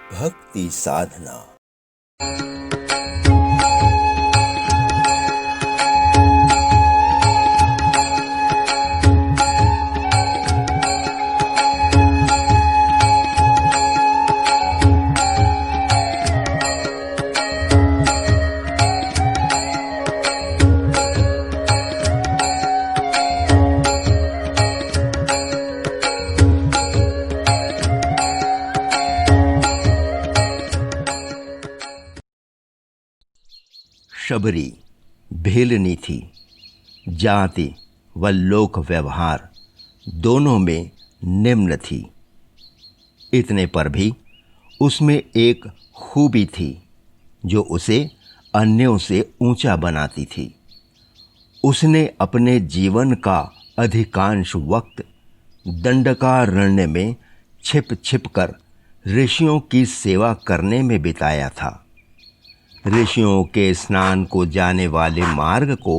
भक्ति साधना। शबरी भेलनी थी। जाति व लोक व्यवहार दोनों में निम्न थी। इतने पर भी उसमें एक खूबी थी जो उसे अन्यों से ऊंचा बनाती थी। उसने अपने जीवन का अधिकांश वक्त दंडकारण्य में छिप छिप कर ऋषियों की सेवा करने में बिताया था। ऋषियों के स्नान को जाने वाले मार्ग को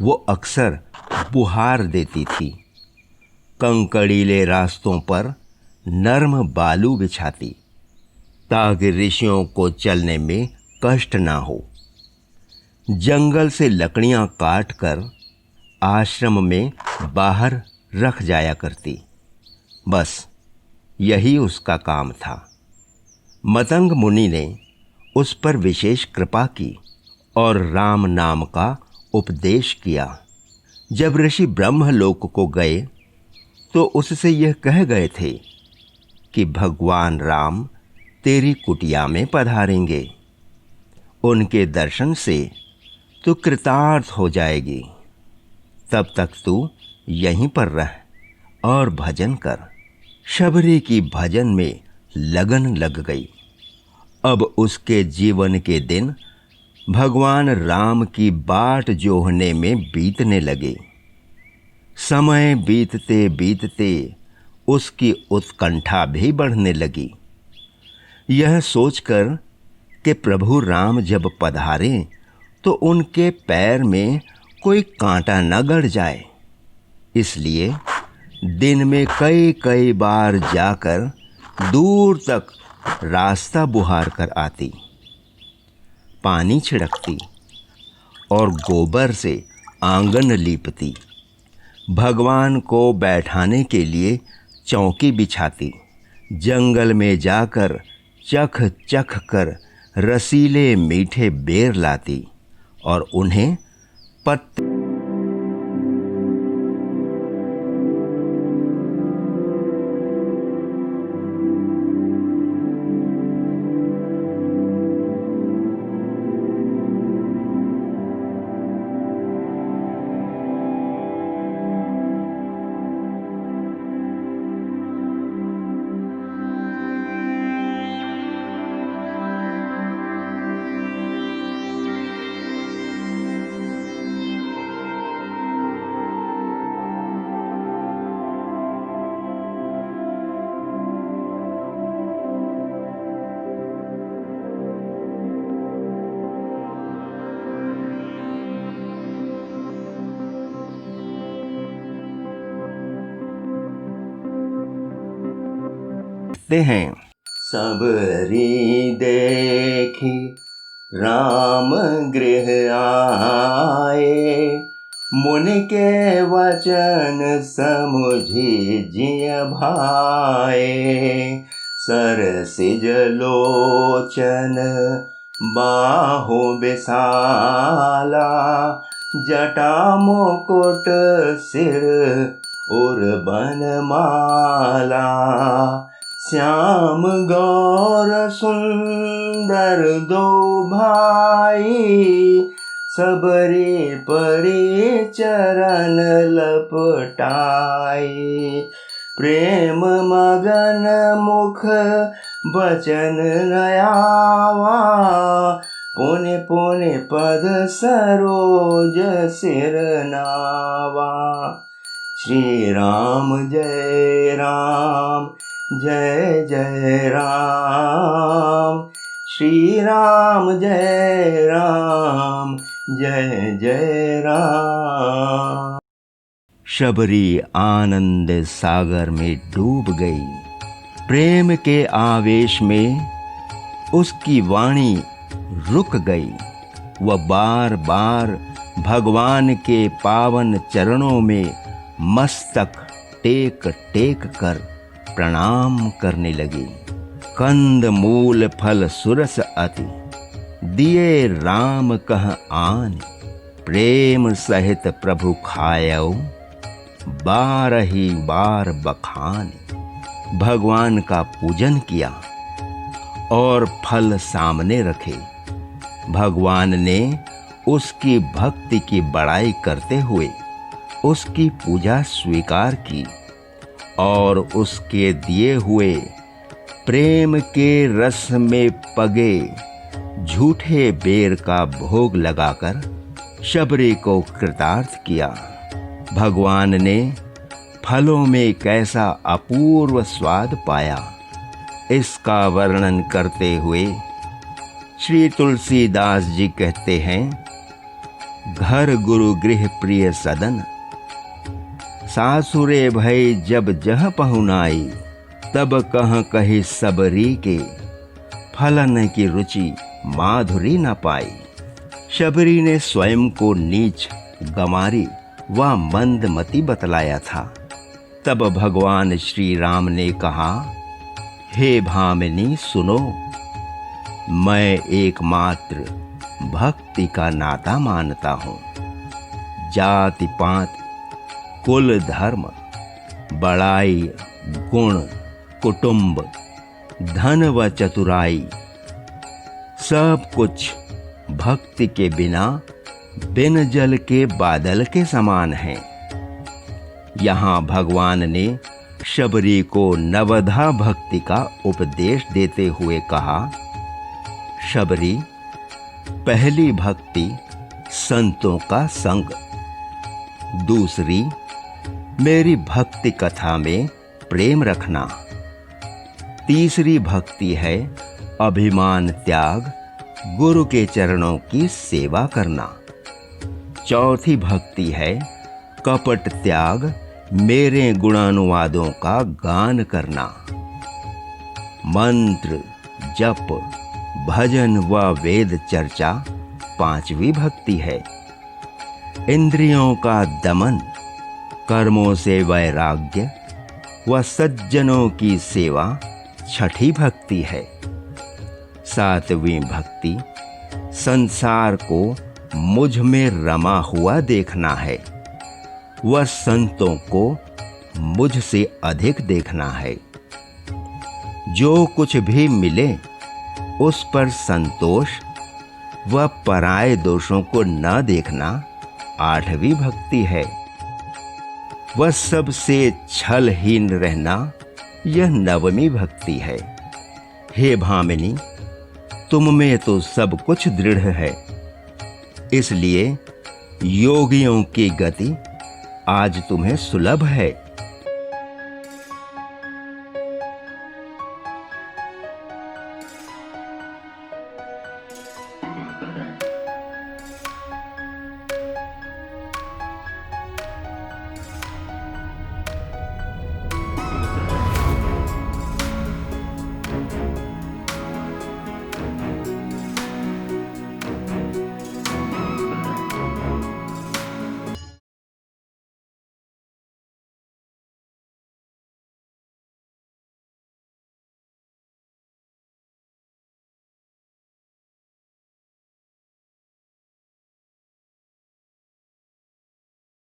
वो अक्सर बुहार देती थी। कंकड़ीले रास्तों पर नर्म बालू बिछाती ताकि ऋषियों को चलने में कष्ट ना हो। जंगल से लकड़ियां काट कर आश्रम में बाहर रख जाया करती। बस यही उसका काम था। मतंग मुनि ने उस पर विशेष कृपा की और राम नाम का उपदेश किया। जब ऋषि ब्रह्मलोक को गए तो उससे यह कह गए थे कि भगवान राम तेरी कुटिया में पधारेंगे। उनके दर्शन से तू कृतार्थ हो जाएगी। तब तक तू यहीं पर रह और भजन कर। शबरी की भजन में लगन लग गई। अब उसके जीवन के दिन भगवान राम की बाट जोहने में बीतने लगे। समय बीतते बीतते उसकी उत्कंठा भी बढ़ने लगी। यह सोचकर कि प्रभु राम जब पधारे तो उनके पैर में कोई कांटा न गड़ जाए, इसलिए दिन में कई कई बार जाकर दूर तक रास्ता बुहार कर आती, पानी छिड़कती और गोबर से आंगन लीपती। भगवान को बैठाने के लिए चौकी बिछाती। जंगल में जाकर चख चख कर रसीले मीठे बेर लाती और उन्हें पत्ते हैं। सबरी देखी राम गृह आए, मुनि के वचन समुझी जिय भाए। सरसिज लोचन बाहु विशाला, जटा मुकुट सिर उर्बन माला। श्याम गौर सुंदर दो भाई, सबरी परी चरण लपटाई। प्रेम मगन मुख बचन नयावा, पुनि पुनि पद सरोज सिर नावा। श्री राम जय राम जय जय राम। श्री राम जय राम जय जय राम। शबरी आनंद सागर में डूब गई। प्रेम के आवेश में उसकी वाणी रुक गई। वह बार बार भगवान के पावन चरणों में मस्तक टेक टेक कर प्रणाम करने लगी। कंद मूल फल सुरस अति, दिए राम कह आन, प्रेम सहित प्रभु खायौ, बारही बार बखान। भगवान का पूजन किया और फल सामने रखे। भगवान ने उसकी भक्ति की बड़ाई करते हुए उसकी पूजा स्वीकार की और उसके दिए हुए प्रेम के रस में पगे झूठे बेर का भोग लगाकर शबरी को कृतार्थ किया। भगवान ने फलों में कैसा अपूर्व स्वाद पाया, इसका वर्णन करते हुए श्री तुलसीदास जी कहते हैं, घर गुरु गृह प्रिय सदन, सासुरे भई जब जह पहुनाई, तब कह कही सबरी के, फलन की रुचि माधुरी न पाई। शबरी ने स्वयं को नीच, गंवारी व मंदमती बतलाया था। तब भगवान श्री राम ने कहा, हे भामिनी सुनो, मैं एकमात्र भक्ति का नाता मानता हूँ। जाति पात, कुल धर्म, बड़ाई, गुण, कुटुंब, धन व चतुराई, सब कुछ भक्ति के बिना बिन जल के बादल के समान है। यहाँ भगवान ने शबरी को नवधा भक्ति का उपदेश देते हुए कहा, शबरी, पहली भक्ति संतों का संग, दूसरी मेरी भक्ति कथा में प्रेम रखना, तीसरी भक्ति है अभिमान त्याग, गुरु के चरणों की सेवा करना, चौथी भक्ति है कपट त्याग, मेरे गुणानुवादों का गान करना, मंत्र जप भजन व वेद चर्चा पांचवी भक्ति है, इंद्रियों का दमन, कर्मों से वैराग्य व सज्जनों की सेवा छठी भक्ति है, सातवीं भक्ति संसार को मुझ में रमा हुआ देखना है, वह संतों को मुझसे अधिक देखना है। जो कुछ भी मिले उस पर संतोष व पराये दोषों को न देखना आठवीं भक्ति है। वह सबसे छलहीन रहना यह नवमी भक्ति है। हे भामिनी, तुम में तो सब कुछ दृढ़ है, इसलिए योगियों की गति आज तुम्हें सुलभ है।